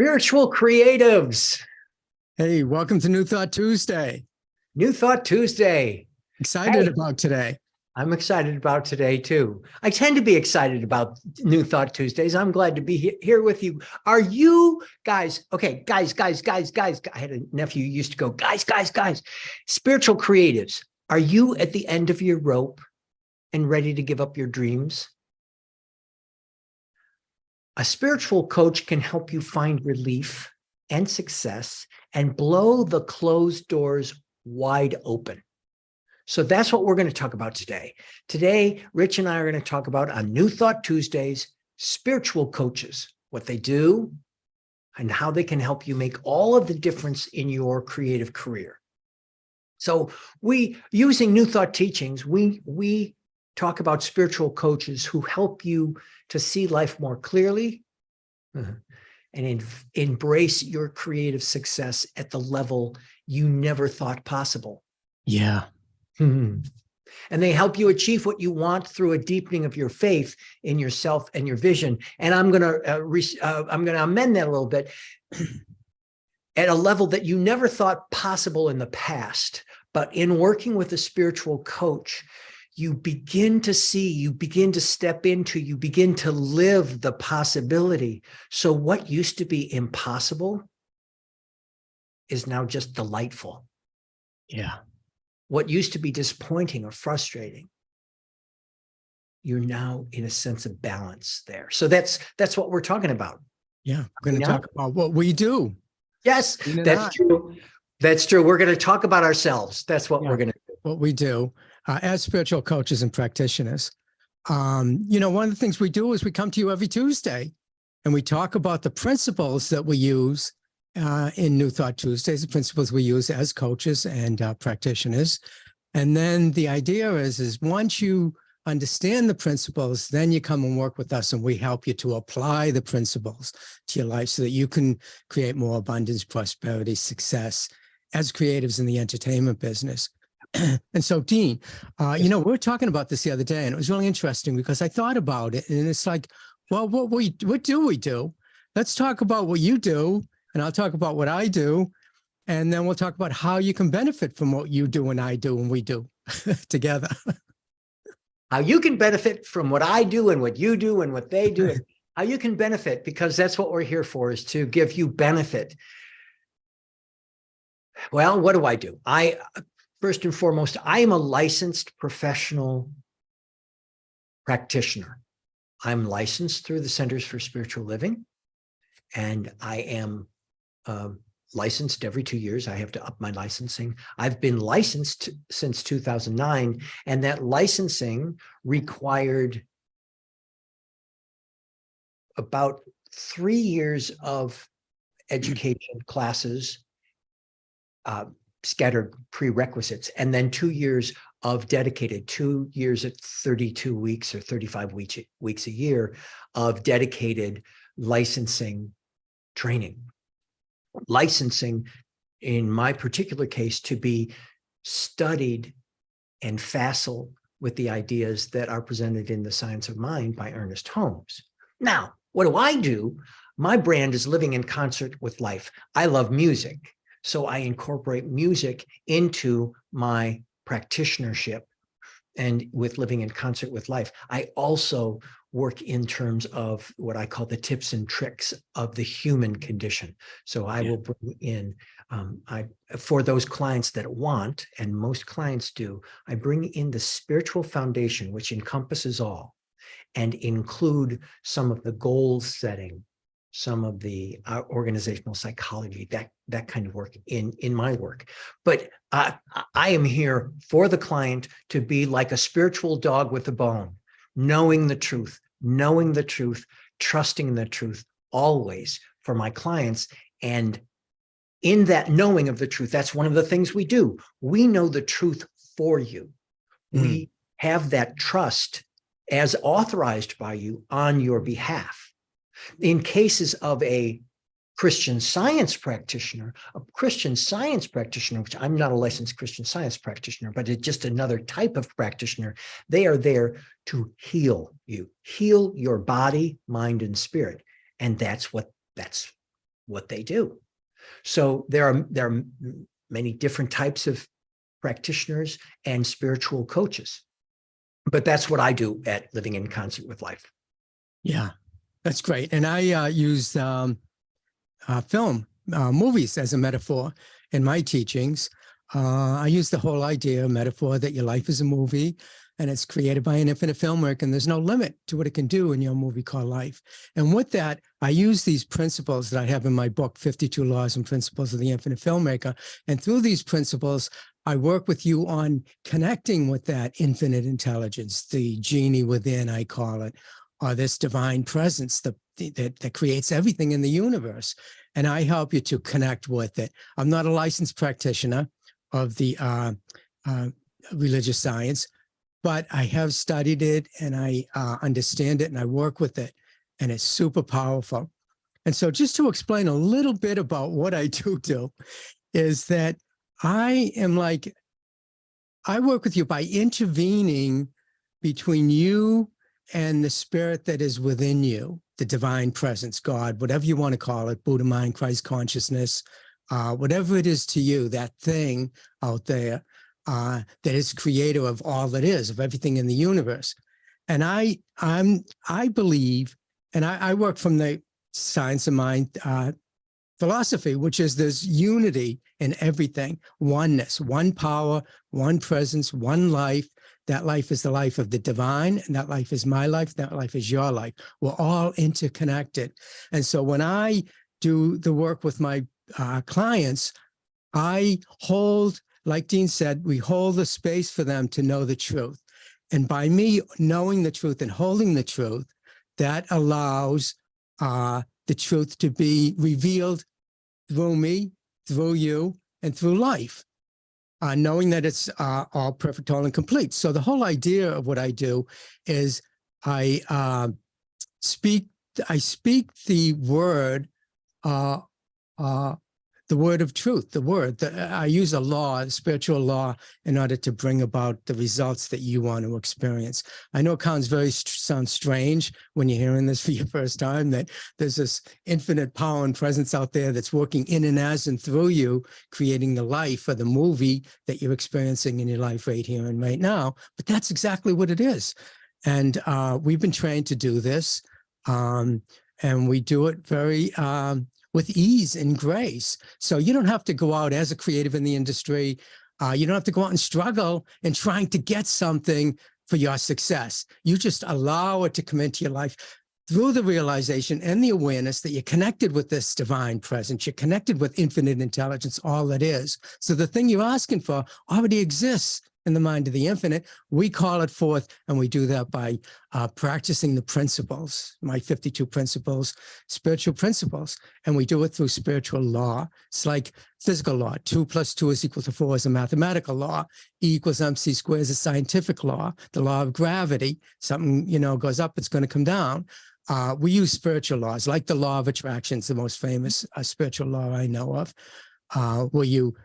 Spiritual creatives. Hey, welcome to New Thought Tuesday. New Thought Tuesday. Excited about today. I'm excited about today too. I tend to be excited about New Thought Tuesdays. I'm glad to be here with you. Are you guys, okay, guys. I had a nephew who used to go, guys. Spiritual creatives, are you at the end of your rope and ready to give up your dreams? A spiritual coach can help you find relief and success and blow the closed doors wide open. So that's what we're going to talk about today. Today, Rich and I are going to talk about on New Thought Tuesdays, spiritual coaches, what they do and how they can help you make all of the difference in your creative career. So using New Thought teachings, we talk about spiritual coaches who help you to see life more clearly and embrace your creative success at the level you never thought possible. Yeah. And they help you achieve what you want through a deepening of your faith in yourself and your vision. And I'm going to amend that a little bit at a level that you never thought possible in the past. But in working with a spiritual coach, you begin to see, you begin to step into, you begin to live the possibility. So what used to be impossible is now just delightful. Yeah. What used to be disappointing or frustrating, you're now in a sense of balance there. So that's what we're talking about. Yeah. We're going to talk about what we do. Yes, that's true. That's true. We're going to talk about ourselves. That's what we're going to do. What we do as spiritual coaches and practitioners. One of the things we do is we come to you every Tuesday and we talk about the principles that we use in New Thought Tuesdays, the principles we use as coaches and practitioners. And then the idea is once you understand the principles, then you come and work with us and we help you to apply the principles to your life so that you can create more abundance, prosperity, success as creatives in the entertainment business. And so, Dean, we were talking about this the other day, and it was really interesting because I thought about it, and it's like, well, what do we do? Let's talk about what you do, and I'll talk about what I do, and then we'll talk about how you can benefit from what you do and I do and we do together. How you can benefit from what I do and what you do and what they do, and how you can benefit, because that's what we're here for, is to give you benefit. Well, what do? First and foremost, I am a licensed professional practitioner. I'm licensed through the Centers for Spiritual Living, and I am licensed every 2 years. I have to up my licensing. I've been licensed since 2009, and that licensing required about 3 years of education classes, scattered prerequisites, and then 2 years of dedicated, 2 years at 32 weeks or 35 weeks a year of dedicated licensing training. Licensing, in my particular case, to be studied and facile with the ideas that are presented in The Science of Mind by Ernest Holmes. Now, what do? My brand is Living in Concert with Life. I love music. So I incorporate music into my practitionership and with Living in Concert with Life. I also work in terms of what I call the tips and tricks of the human condition. So I will bring in, for those clients that want, and most clients do, I bring in the spiritual foundation, which encompasses all, and include some of the goal setting, some of the organizational psychology, that kind of work in my work. But I am here for the client to be like a spiritual dog with a bone, knowing the truth, trusting the truth always for my clients. And in that knowing of the truth, that's one of the things we do. We know the truth for you. We have that trust as authorized by you on your behalf. In cases of a Christian Science practitioner, which I'm not a licensed Christian Science practitioner, but it's just another type of practitioner, they are there to heal you, heal your body, mind, and spirit. And that's what they do. So there are many different types of practitioners and spiritual coaches, but that's what I do at Living in Concert with Life. Yeah, that's great. And I use film, movies as a metaphor in my teachings. I use the whole idea, metaphor, that your life is a movie and it's created by an infinite filmmaker, and there's no limit to what it can do in your movie called life. And with that, I use these principles that I have in my book, 52 Laws and Principles of the Infinite Filmmaker. And through these principles, I work with you on connecting with that infinite intelligence, the genie within, I call it, or this divine presence that creates everything in the universe. And I help you to connect with it. I'm not a licensed practitioner of the religious science, but I have studied it and I understand it and I work with it, and it's super powerful. And so just to explain a little bit about what I do is that I work with you by intervening between you and the spirit that is within you, the divine presence, God, whatever you want to call it, Buddha mind, Christ consciousness, whatever it is to you, that thing out there that is creator of all that is, of everything in the universe. And I believe, and I work from the science of mind philosophy, which is there's unity in everything, oneness, one power, one presence, one life. That life is the life of the divine, and that life is my life, that life is your life. We're all interconnected. And so when I do the work with my clients, I hold, like Dean said, we hold the space for them to know the truth. And by me knowing the truth and holding the truth, that allows the truth to be revealed through me, through you, and through life. Knowing that it's all perfect, all and complete. So the whole idea of what I do is I speak the word of truth, I use a law, a spiritual law, in order to bring about the results that you want to experience. I know it sounds strange when you're hearing this for your first time, that there's this infinite power and presence out there that's working in and as and through you, creating the life or the movie that you're experiencing in your life right here and right now. But that's exactly what it is. And we've been trained to do this. And we do it very with ease and grace. So you don't have to go out as a creative in the industry. You don't have to go out and struggle in trying to get something for your success. You just allow it to come into your life through the realization and the awareness that you're connected with this divine presence. You're connected with infinite intelligence, all that is. So the thing you're asking for already exists in the mind of the infinite. We call it forth, and we do that by practicing the principles, my 52 principles, spiritual principles, and we do it through spiritual law. It's like physical law. 2 + 2 = 4 is a mathematical law. E = mc² is a scientific law. The law of gravity, something, goes up, it's going to come down. We use spiritual laws, like the law of attraction, the most famous spiritual law I know of, where you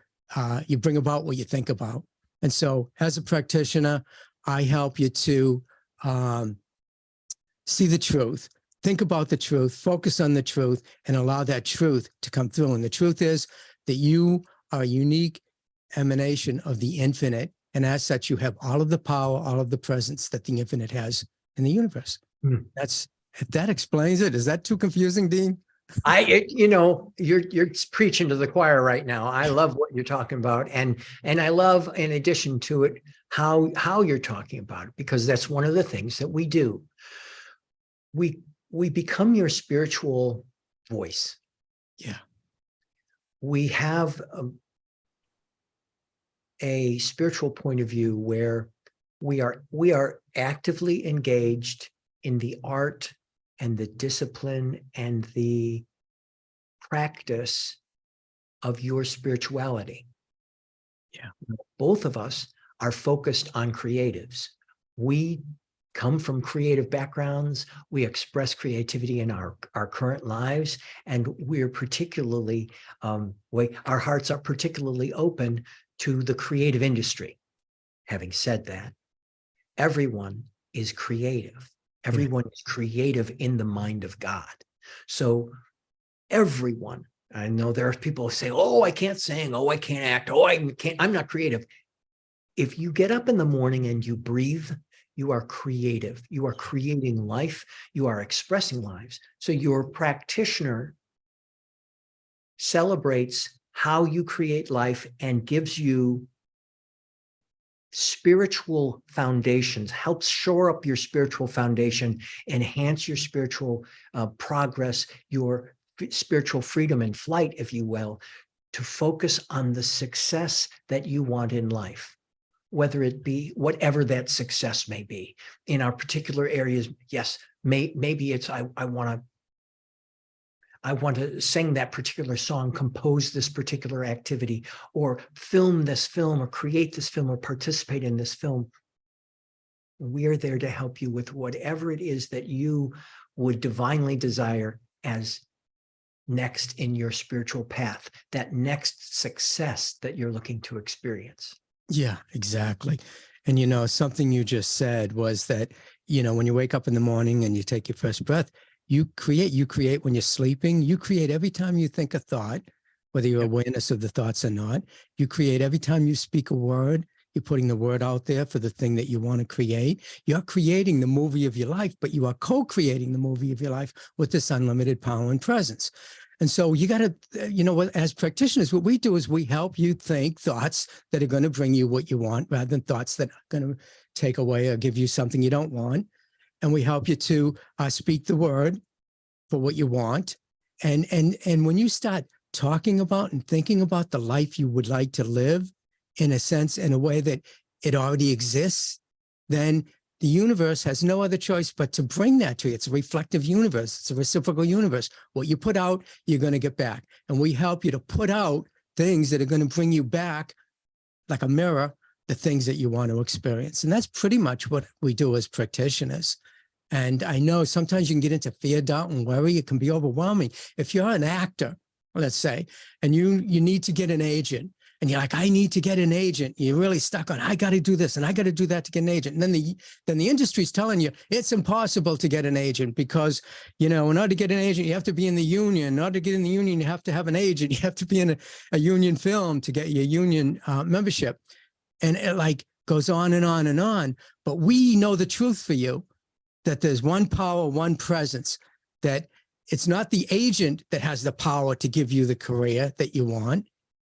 bring about what you think about. And so as a practitioner, I help you to see the truth, think about the truth, focus on the truth, and allow that truth to come through. And the truth is that you are a unique emanation of the infinite. And as such, you have all of the power, all of the presence that the infinite has in the universe. If that explains it. Is that too confusing, Dean? You're preaching to the choir right now. I love what you're talking about. And I love, in addition to it, how you're talking about it, because that's one of the things that we do. We become your spiritual voice. Yeah. We have a spiritual point of view where we are actively engaged in the art and the discipline and the practice of your spirituality. Yeah. Both of us are focused on creatives. We come from creative backgrounds. We express creativity in our current lives. And we're particularly, our hearts are particularly open to the creative industry. Having said that, everyone is creative. Everyone is creative in the mind of God. So everyone I know there are people who say, oh, I can't sing. Oh, I can't act. Oh, I'm not creative. If you get up in the morning and you breathe, you are creative. You are creating life. You are expressing lives. So your practitioner celebrates how you create life and gives you spiritual foundations, helps shore up your spiritual foundation, enhance your spiritual progress, your spiritual freedom and flight, if you will, to focus on the success that you want in life, whether it be whatever that success may be. In our particular areas, yes, maybe it's I want to sing that particular song, compose this particular activity, or film this film, or create this film, or participate in this film. We're there to help you with whatever it is that you would divinely desire as next in your spiritual path, that next success that you're looking to experience. Yeah, exactly. And, something you just said was that, when you wake up in the morning and you take your first breath, you create when you're sleeping, you create every time you think a thought, whether you're awareness of the thoughts or not. You create every time you speak a word, you're putting the word out there for the thing that you want to create. You're creating the movie of your life, but you are co-creating the movie of your life with this unlimited power and presence. And so you got to, as practitioners, what we do is we help you think thoughts that are going to bring you what you want rather than thoughts that are going to take away or give you something you don't want. And we help you to speak the word for what you want. And when you start talking about and thinking about the life you would like to live, in a sense, in a way that it already exists, then the universe has no other choice but to bring that to you. It's a reflective universe. It's a reciprocal universe. What you put out, you're going to get back. And we help you to put out things that are going to bring you back, like a mirror, the things that you want to experience. And that's pretty much what we do as practitioners. And I know sometimes you can get into fear, doubt, and worry. It can be overwhelming. If you're an actor, let's say, and you need to get an agent, and you're like, I need to get an agent. You're really stuck on, I got to do this and I got to do that to get an agent. And then the industry's telling you it's impossible to get an agent because, in order to get an agent, you have to be in the union. In order to get in the union, you have to have an agent. You have to be in a union film to get your union membership. And it goes on and on and on. But we know the truth for you, that there's one power, one presence, that it's not the agent that has the power to give you the career that you want.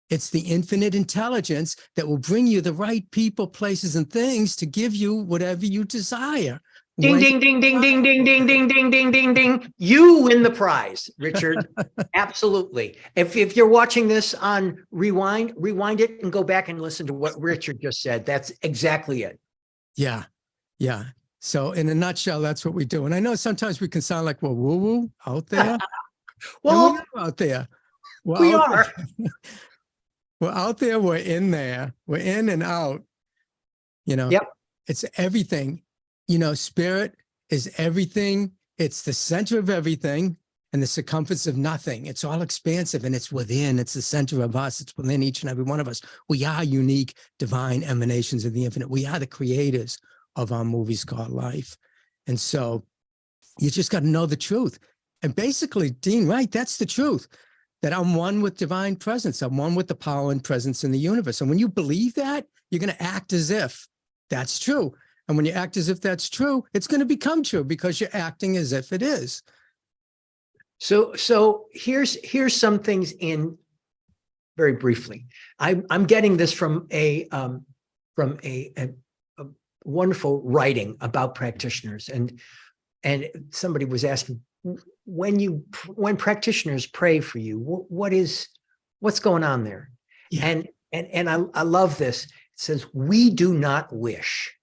It's the infinite intelligence that will bring you the right people, places, and things to give you whatever you desire. Ding, ding, ding, ding, ding, ding, ding, ding, ding, ding, ding, ding. You win the prize, Richard. Absolutely. If you're watching this on rewind it and go back and listen to what Richard just said. That's exactly it. Yeah. Yeah. So in a nutshell, that's what we do. And I know sometimes we can sound like we're woo-woo out there. Well, and we are out there. We are. We're out there. We're in there. We're in and out. Yep. It's everything. Spirit is everything. It's the center of everything and the circumference of nothing. It's all expansive and it's within. It's the center of us. It's within each and every one of us. We are unique, divine emanations of the infinite. We are the creators of our movies called life. And so you just got to know the truth. And basically, Dean, right, that's the truth, that I'm one with divine presence. I'm one with the power and presence in the universe. And when you believe that, you're going to act as if that's true. And when you act as if that's true, it's going to become true because you're acting as if it is. So here's some things in very briefly. I'm getting this from a wonderful writing about practitioners, and somebody was asking, when practitioners pray for you, what's going on there? Yeah. And I love this. It says, we do not wish,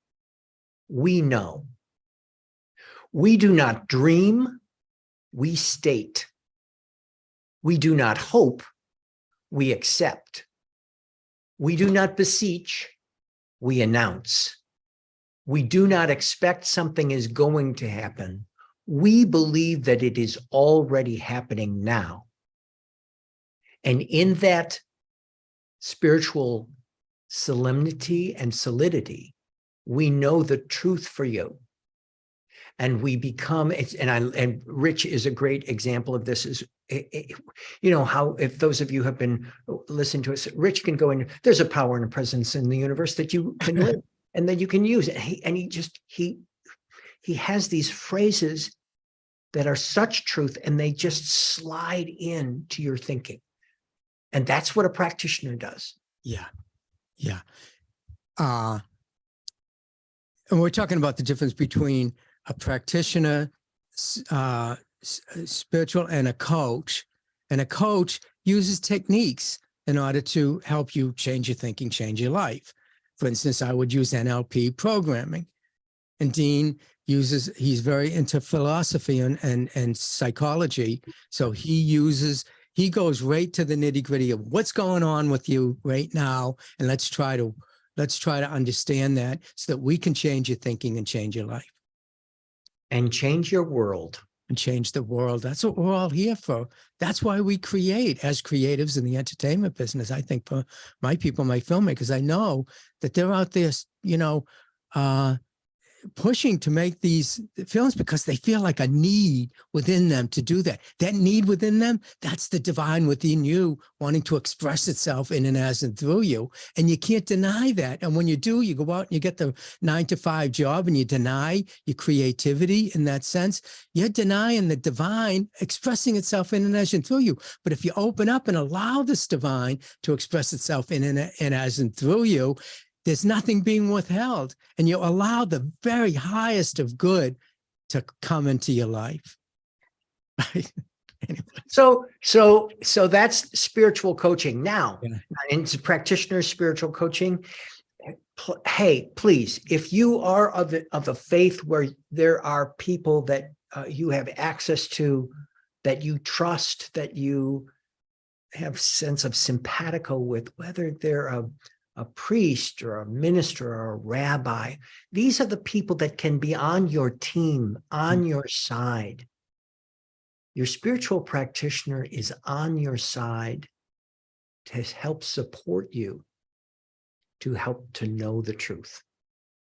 we know. We do not dream, we state. We do not hope, we accept. We do not beseech, we announce. We do not expect something is going to happen. We believe that it is already happening now. And in that spiritual solemnity and solidity, we know the truth for you. and we become and Rich is a great example of this. Is you know how, if those of you have been listening to us, Rich can go in. There's a power and a presence in the universe that you can live and that you can use. And he has these phrases that are such truth, and they just slide into your thinking. And that's what a practitioner does. Yeah. Yeah. And we're talking about the difference between a practitioner, spiritual, and a coach. And a coach uses techniques in order to help you change your thinking, change your life. For instance, I would use NLP programming. And Dean he's very into philosophy and psychology. So he goes right to the nitty-gritty of what's going on with you right now. And let's try to understand that so that we can change your thinking and change your life. And change your world. And change the world. That's what we're all here for. That's why we create as creatives in the entertainment business. I think for my people, my filmmakers, I know that they're out there, pushing to make these films because they feel like a need within them to do that. That need within them, that's the divine within you wanting to express itself in and as and through you. And you can't deny that. And when you do, you go out and you get the 9-to-5 job and you deny your creativity in that sense. You're denying the divine expressing itself in and as and through you. But if you open up and allow this divine to express itself in and as and through you, there's nothing being withheld, and you allow the very highest of good to come into your life. Anyway. So that's spiritual coaching. Now, into practitioner spiritual coaching. Hey, please, if you are of a faith where there are people that you have access to, that you trust, that you have sense of simpatico with, whether they're a priest or a minister or a rabbi, these are the people that can be on your team, on your side. Your spiritual practitioner is on your side to help support you, to help to know the truth.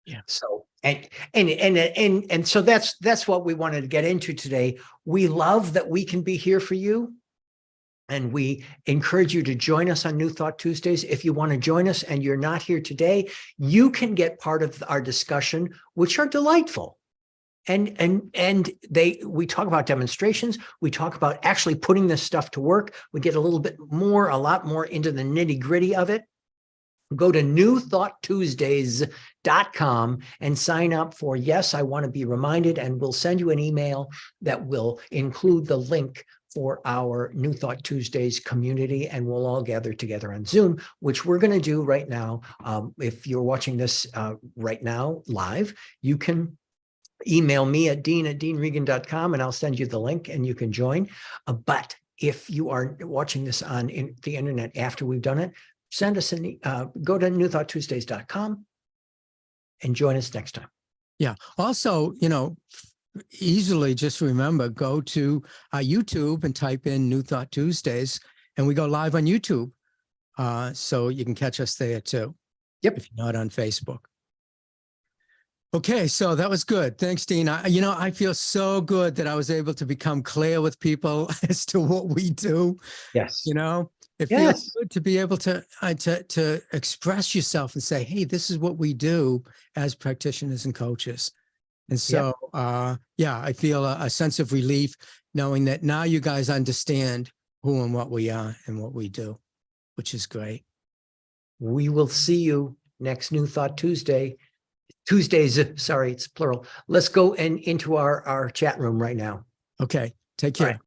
Yeah. So and so that's what we wanted to get into today. We love that we can be here for you. And we encourage you to join us on New Thought Tuesdays. If you want to join us and you're not here today, you can get part of our discussion, which are delightful. And we talk about demonstrations. We talk about actually putting this stuff to work. We get a lot more into the nitty-gritty of it. Go to newthoughttuesdays.com and sign up for Yes, I Want to Be Reminded, and we'll send you an email that will include the link for our New Thought Tuesdays community, and we'll all gather together on Zoom, which we're going to do right now. If you're watching this right now live, you can email me at dean@deanregan.com, and I'll send you the link and you can join. But if you are watching this on the internet after we've done it, send us go to newthoughttuesdays.com and join us next time. Yeah. Also, easily just remember, go to YouTube and type in New Thought Tuesdays, and we go live on YouTube. So you can catch us there too. Yep. If you're not on Facebook. Okay, so that was good. Thanks, Dean. I feel so good that I was able to become clear with people as to what we do. Yes. It feels good to be able to express yourself and say, hey, this is what we do as practitioners and coaches. And so, I feel a sense of relief knowing that now you guys understand who and what we are and what we do, which is great. We will see you next New Thought Tuesdays, sorry, it's plural. Let's go into our chat room right now. Okay, take care.